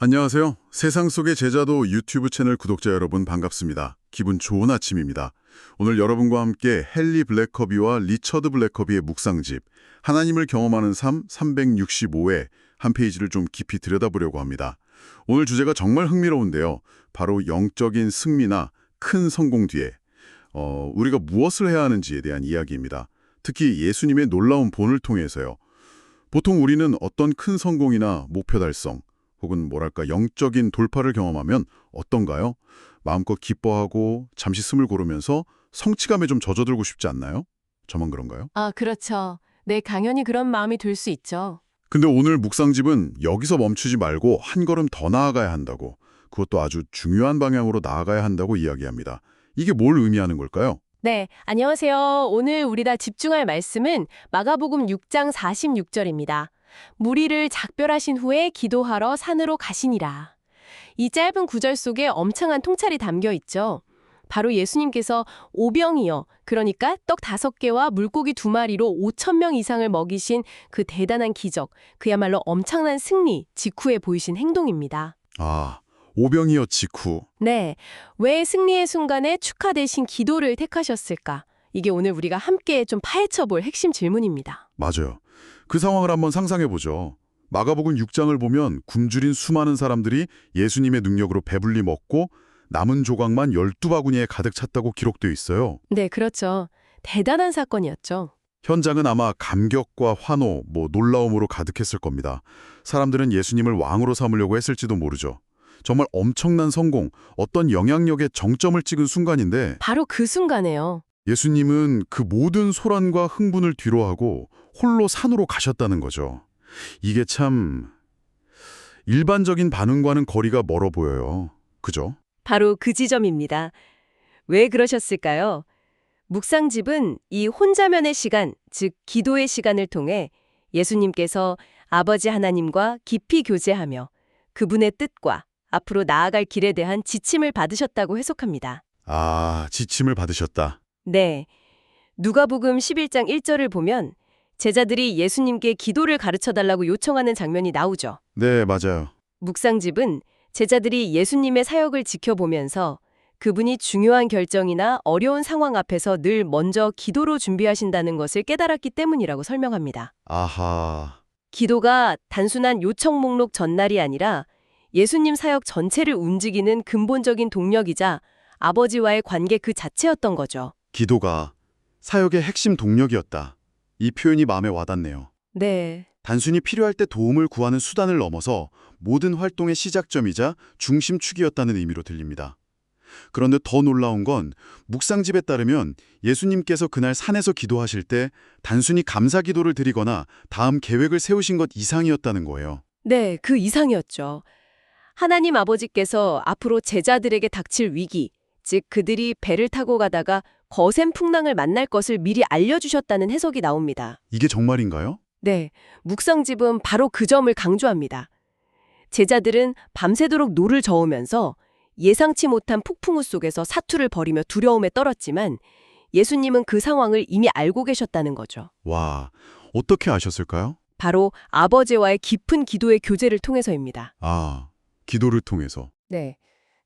안녕하세요. 세상 속의 제자도 유튜브 채널 구독자 여러분 반갑습니다. 기분 좋은 아침입니다. 오늘 여러분과 함께 헨리 블랙커비와 리처드 블랙커비의 묵상집 하나님을 경험하는 삶 365회 한 페이지를 좀 깊이 들여다보려고 합니다. 오늘 주제가 정말 흥미로운데요. 바로 영적인 승리나 큰 성공 뒤에 우리가 무엇을 해야 하는지에 대한 이야기입니다. 특히 예수님의 놀라운 본을 통해서요. 보통 우리는 어떤 큰 성공이나 목표 달성 혹은 뭐랄까 영적인 돌파를 경험하면 어떤가요? 마음껏 기뻐하고 잠시 숨을 고르면서 성취감에 좀 젖어들고 싶지 않나요? 저만 그런가요? 아, 그렇죠. 네, 당연히 그런 마음이 들 수 있죠. 근데 오늘 묵상집은 여기서 멈추지 말고 한 걸음 더 나아가야 한다고, 그것도 아주 중요한 방향으로 나아가야 한다고 이야기합니다. 이게 뭘 의미하는 걸까요? 네, 안녕하세요. 오늘 우리 다 집중할 말씀은 마가복음 6장 46절입니다. 무리를 작별하신 후에 기도하러 산으로 가시니라. 이 짧은 구절 속에 엄청난 통찰이 담겨 있죠. 바로 예수님께서 오병이어, 그러니까 떡 5개와 물고기 2마리로 5천 명 이상을 먹이신 그 대단한 기적, 그야말로 엄청난 승리 직후에 보이신 행동입니다. 아, 오병이어 직후. 네, 왜 승리의 순간에 축하 대신 기도를 택하셨을까? 이게 오늘 우리가 함께 좀 파헤쳐 볼 핵심 질문입니다. 맞아요. 그 상황을 한번 상상해보죠. 마가복음 6장을 보면 굶주린 수많은 사람들이 예수님의 능력으로 배불리 먹고 남은 조각만 12바구니에 가득 찼다고 기록되어 있어요. 네, 그렇죠. 대단한 사건이었죠. 현장은 아마 감격과 환호, 놀라움으로 가득했을 겁니다. 사람들은 예수님을 왕으로 삼으려고 했을지도 모르죠. 정말 엄청난 성공, 어떤 영향력의 정점을 찍은 순간인데 바로 그 순간에요. 예수님은 그 모든 소란과 흥분을 뒤로하고 홀로 산으로 가셨다는 거죠. 이게 참 일반적인 반응과는 거리가 멀어 보여요. 그죠? 바로 그 지점입니다. 왜 그러셨을까요? 묵상집은 이 혼자면의 시간, 즉 기도의 시간을 통해 예수님께서 아버지 하나님과 깊이 교제하며 그분의 뜻과 앞으로 나아갈 길에 대한 지침을 받으셨다고 해석합니다. 아, 지침을 받으셨다. 네. 누가복음 11장 1절을 보면 제자들이 예수님께 기도를 가르쳐달라고 요청하는 장면이 나오죠. 네, 맞아요. 묵상집은 제자들이 예수님의 사역을 지켜보면서 그분이 중요한 결정이나 어려운 상황 앞에서 늘 먼저 기도로 준비하신다는 것을 깨달았기 때문이라고 설명합니다. 아하, 기도가 단순한 요청 목록 전날이 아니라 예수님 사역 전체를 움직이는 근본적인 동력이자 아버지와의 관계 그 자체였던 거죠. 기도가 사역의 핵심 동력이었다. 이 표현이 마음에 와닿네요. 네. 단순히 필요할 때 도움을 구하는 수단을 넘어서 모든 활동의 시작점이자 중심축이었다는 의미로 들립니다. 그런데 더 놀라운 건 묵상집에 따르면 예수님께서 그날 산에서 기도하실 때 단순히 감사 기도를 드리거나 다음 계획을 세우신 것 이상이었다는 거예요. 네, 그 이상이었죠. 하나님 아버지께서 앞으로 제자들에게 닥칠 위기, 즉 그들이 배를 타고 가다가 거센 풍랑을 만날 것을 미리 알려주셨다는 해석이 나옵니다. 이게 정말인가요? 네, 묵상집은 바로 그 점을 강조합니다. 제자들은 밤새도록 노를 저으면서 예상치 못한 폭풍우 속에서 사투를 벌이며 두려움에 떨었지만 예수님은 그 상황을 이미 알고 계셨다는 거죠. 와, 어떻게 아셨을까요? 바로 아버지와의 깊은 기도의 교제를 통해서입니다. 아, 기도를 통해서. 네.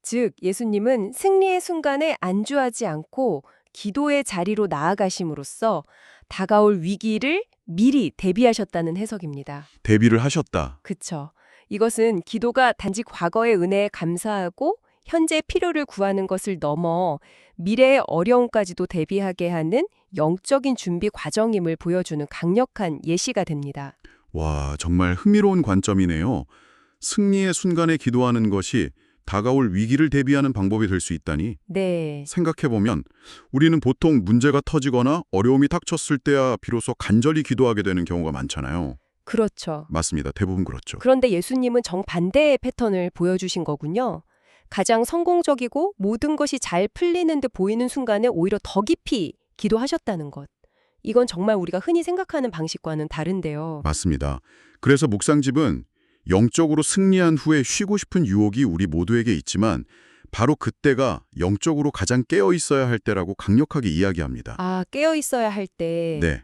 즉, 예수님은 승리의 순간에 안주하지 않고 기도의 자리로 나아가심으로써 다가올 위기를 미리 대비하셨다는 해석입니다. 대비를 하셨다. 그쵸. 이것은 기도가 단지 과거의 은혜에 감사하고 현재 필요를 구하는 것을 넘어 미래의 어려움까지도 대비하게 하는 영적인 준비 과정임을 보여주는 강력한 예시가 됩니다. 와, 정말 흥미로운 관점이네요. 승리의 순간에 기도하는 것이 다가올 위기를 대비하는 방법이 될 수 있다니. 네. 생각해보면 우리는 보통 문제가 터지거나 어려움이 닥쳤을 때야 비로소 간절히 기도하게 되는 경우가 많잖아요. 그렇죠. 맞습니다. 대부분 그렇죠. 그런데 예수님은 정반대의 패턴을 보여주신 거군요. 가장 성공적이고 모든 것이 잘 풀리는 듯 보이는 순간에 오히려 더 깊이 기도하셨다는 것. 이건 정말 우리가 흔히 생각하는 방식과는 다른데요. 맞습니다. 그래서 묵상집은 영적으로 승리한 후에 쉬고 싶은 유혹이 우리 모두에게 있지만 바로 그때가 영적으로 가장 깨어 있어야 할 때라고 강력하게 이야기합니다. 아, 깨어 있어야 할 때. 네.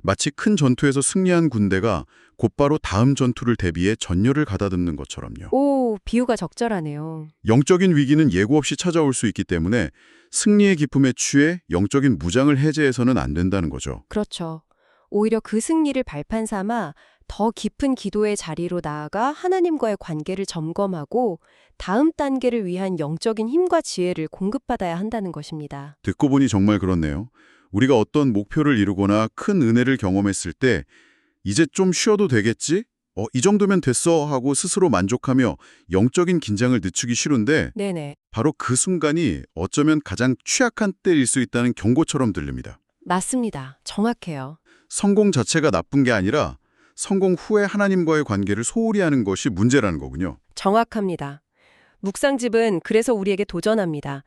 마치 큰 전투에서 승리한 군대가 곧바로 다음 전투를 대비해 전열을 가다듬는 것처럼요. 오, 비유가 적절하네요. 영적인 위기는 예고 없이 찾아올 수 있기 때문에 승리의 기쁨에 취해 영적인 무장을 해제해서는 안 된다는 거죠. 그렇죠. 오히려 그 승리를 발판 삼아 더 깊은 기도의 자리로 나아가 하나님과의 관계를 점검하고 다음 단계를 위한 영적인 힘과 지혜를 공급받아야 한다는 것입니다. 듣고 보니 정말 그렇네요. 우리가 어떤 목표를 이루거나 큰 은혜를 경험했을 때 이제 좀 쉬어도 되겠지? 이 정도면 됐어 하고 스스로 만족하며 영적인 긴장을 늦추기 쉬운데 네네. 바로 그 순간이 어쩌면 가장 취약한 때일 수 있다는 경고처럼 들립니다. 맞습니다. 정확해요. 성공 자체가 나쁜 게 아니라 성공 후에 하나님과의 관계를 소홀히 하는 것이 문제라는 거군요. 정확합니다. 묵상집은 그래서 우리에게 도전합니다.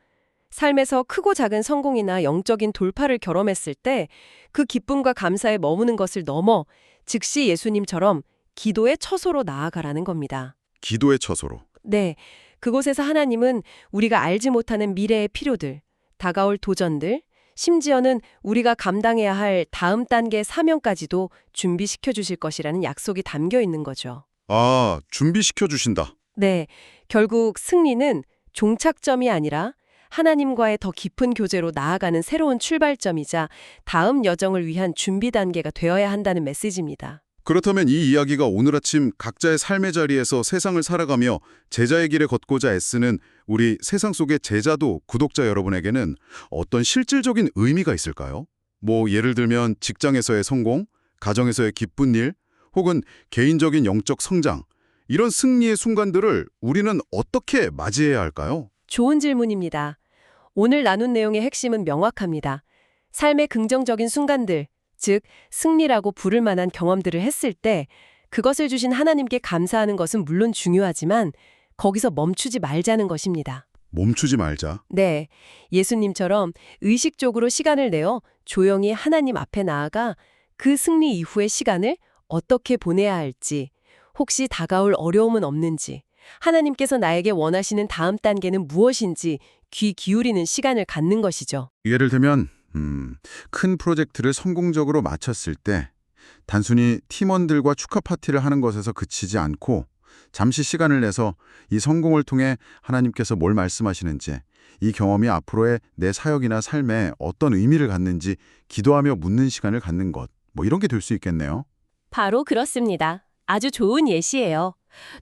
삶에서 크고 작은 성공이나 영적인 돌파를 경험했을 때 그 기쁨과 감사에 머무는 것을 넘어 즉시 예수님처럼 기도의 처소로 나아가라는 겁니다. 기도의 처소로. 네, 그곳에서 하나님은 우리가 알지 못하는 미래의 필요들, 다가올 도전들, 심지어는 우리가 감당해야 할 다음 단계 사명까지도 준비시켜 주실 것이라는 약속이 담겨 있는 거죠. 아, 준비시켜 주신다. 네, 결국 승리는 종착점이 아니라 하나님과의 더 깊은 교제로 나아가는 새로운 출발점이자 다음 여정을 위한 준비 단계가 되어야 한다는 메시지입니다. 그렇다면 이 이야기가 오늘 아침 각자의 삶의 자리에서 세상을 살아가며 제자의 길에 걷고자 애쓰는 우리 세상 속의 제자도 구독자 여러분에게는 어떤 실질적인 의미가 있을까요? 예를 들면 직장에서의 성공, 가정에서의 기쁜 일, 혹은 개인적인 영적 성장, 이런 승리의 순간들을 우리는 어떻게 맞이해야 할까요? 좋은 질문입니다. 오늘 나눈 내용의 핵심은 명확합니다. 삶의 긍정적인 순간들, 즉 승리라고 부를 만한 경험들을 했을 때 그것을 주신 하나님께 감사하는 것은 물론 중요하지만 거기서 멈추지 말자는 것입니다. 멈추지 말자. 네, 예수님처럼 의식적으로 시간을 내어 조용히 하나님 앞에 나아가 그 승리 이후의 시간을 어떻게 보내야 할지, 혹시 다가올 어려움은 없는지, 하나님께서 나에게 원하시는 다음 단계는 무엇인지 귀 기울이는 시간을 갖는 것이죠. 예를 들면 큰 프로젝트를 성공적으로 마쳤을 때 단순히 팀원들과 축하 파티를 하는 것에서 그치지 않고 잠시 시간을 내서 이 성공을 통해 하나님께서 뭘 말씀하시는지, 이 경험이 앞으로의 내 사역이나 삶에 어떤 의미를 갖는지 기도하며 묻는 시간을 갖는 것, 이런 게 될 수 있겠네요. 바로 그렇습니다. 아주 좋은 예시예요.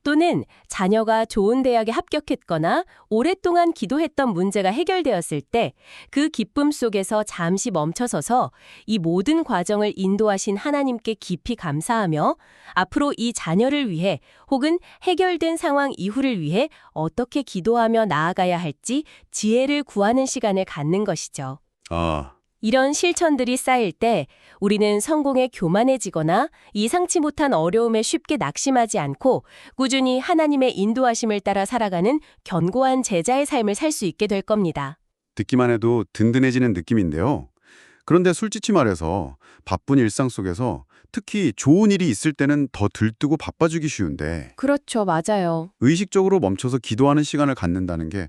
또는 자녀가 좋은 대학에 합격했거나 오랫동안 기도했던 문제가 해결되었을 때 그 기쁨 속에서 잠시 멈춰서서 이 모든 과정을 인도하신 하나님께 깊이 감사하며 앞으로 이 자녀를 위해 혹은 해결된 상황 이후를 위해 어떻게 기도하며 나아가야 할지 지혜를 구하는 시간을 갖는 것이죠. 아, 이런 실천들이 쌓일 때 우리는 성공에 교만해지거나 예상치 못한 어려움에 쉽게 낙심하지 않고 꾸준히 하나님의 인도하심을 따라 살아가는 견고한 제자의 삶을 살 수 있게 될 겁니다. 듣기만 해도 든든해지는 느낌인데요. 그런데 솔직히 말해서 바쁜 일상 속에서 특히 좋은 일이 있을 때는 더 들뜨고 바빠지기 쉬운데 그렇죠, 맞아요. 의식적으로 멈춰서 기도하는 시간을 갖는다는 게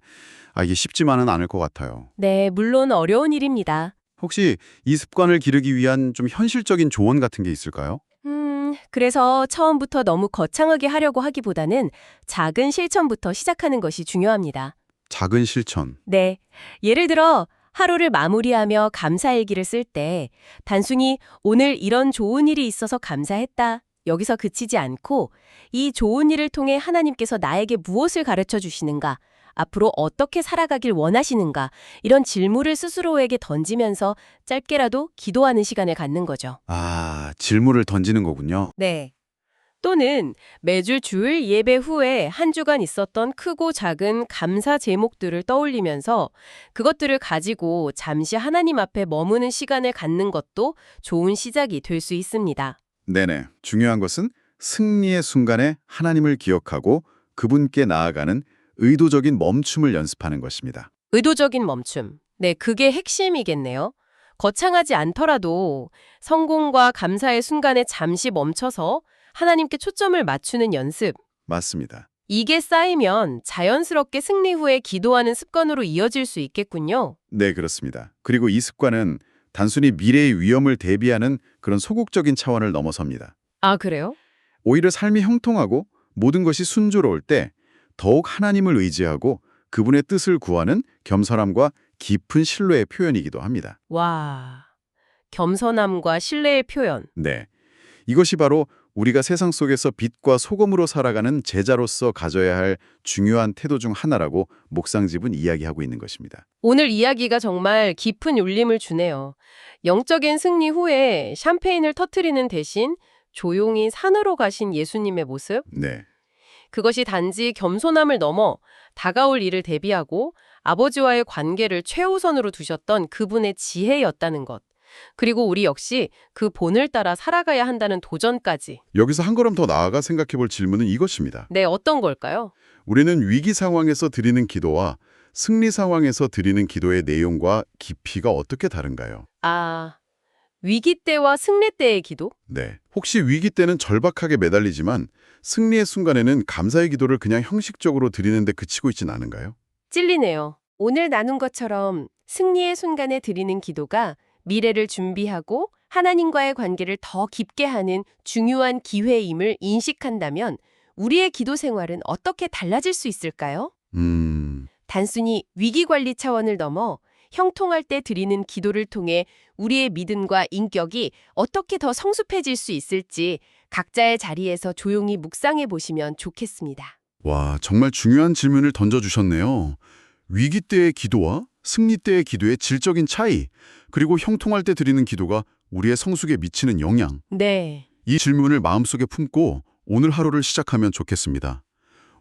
이게 쉽지만은 않을 것 같아요. 네, 물론 어려운 일입니다. 혹시 이 습관을 기르기 위한 좀 현실적인 조언 같은 게 있을까요? 그래서 처음부터 너무 거창하게 하려고 하기보다는 작은 실천부터 시작하는 것이 중요합니다. 작은 실천. 네. 예를 들어 하루를 마무리하며 감사일기를 쓸 때 단순히 오늘 이런 좋은 일이 있어서 감사했다. 여기서 그치지 않고 이 좋은 일을 통해 하나님께서 나에게 무엇을 가르쳐 주시는가, 앞으로 어떻게 살아가길 원하시는가, 이런 질문을 스스로에게 던지면서 짧게라도 기도하는 시간을 갖는 거죠. 질문을 던지는 거군요. 네. 또는 매주 주일 예배 후에 한 주간 있었던 크고 작은 감사 제목들을 떠올리면서 그것들을 가지고 잠시 하나님 앞에 머무는 시간을 갖는 것도 좋은 시작이 될 수 있습니다. 네네. 중요한 것은 승리의 순간에 하나님을 기억하고 그분께 나아가는 의도적인 멈춤을 연습하는 것입니다. 의도적인 멈춤. 네, 그게 핵심이겠네요. 거창하지 않더라도 성공과 감사의 순간에 잠시 멈춰서 하나님께 초점을 맞추는 연습. 맞습니다. 이게 쌓이면 자연스럽게 승리 후에 기도하는 습관으로 이어질 수 있겠군요. 네, 그렇습니다. 그리고 이 습관은 단순히 미래의 위험을 대비하는 그런 소극적인 차원을 넘어섭니다. 아, 그래요? 오히려 삶이 형통하고 모든 것이 순조로울 때 더욱 하나님을 의지하고 그분의 뜻을 구하는 겸손함과 깊은 신뢰의 표현이기도 합니다. 와, 겸손함과 신뢰의 표현. 네. 이것이 바로 우리가 세상 속에서 빛과 소금으로 살아가는 제자로서 가져야 할 중요한 태도 중 하나라고 목상집은 이야기하고 있는 것입니다. 오늘 이야기가 정말 깊은 울림을 주네요. 영적인 승리 후에 샴페인을 터뜨리는 대신 조용히 산으로 가신 예수님의 모습? 네. 그것이 단지 겸손함을 넘어 다가올 일을 대비하고 아버지와의 관계를 최우선으로 두셨던 그분의 지혜였다는 것. 그리고 우리 역시 그 본을 따라 살아가야 한다는 도전까지. 여기서 한 걸음 더 나아가 생각해 볼 질문은 이것입니다. 네, 어떤 걸까요? 우리는 위기 상황에서 드리는 기도와 승리 상황에서 드리는 기도의 내용과 깊이가 어떻게 다른가요? 아, 위기 때와 승리 때의 기도? 네. 혹시 위기 때는 절박하게 매달리지만 승리의 순간에는 감사의 기도를 그냥 형식적으로 드리는 데 그치고 있진 않은가요? 찔리네요. 오늘 나눈 것처럼 승리의 순간에 드리는 기도가 미래를 준비하고 하나님과의 관계를 더 깊게 하는 중요한 기회임을 인식한다면 우리의 기도 생활은 어떻게 달라질 수 있을까요? 단순히 위기 관리 차원을 넘어 형통할 때 드리는 기도를 통해 우리의 믿음과 인격이 어떻게 더 성숙해질 수 있을지 각자의 자리에서 조용히 묵상해 보시면 좋겠습니다. 와, 정말 중요한 질문을 던져주셨네요. 위기 때의 기도와 승리 때의 기도의 질적인 차이, 그리고 형통할 때 드리는 기도가 우리의 성숙에 미치는 영향. 네. 이 질문을 마음속에 품고 오늘 하루를 시작하면 좋겠습니다.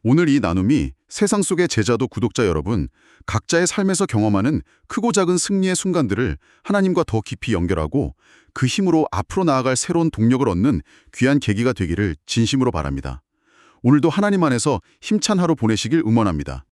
오늘 이 나눔이 세상 속의 제자도 구독자 여러분, 각자의 삶에서 경험하는 크고 작은 승리의 순간들을 하나님과 더 깊이 연결하고 그 힘으로 앞으로 나아갈 새로운 동력을 얻는 귀한 계기가 되기를 진심으로 바랍니다. 오늘도 하나님 안에서 힘찬 하루 보내시길 응원합니다.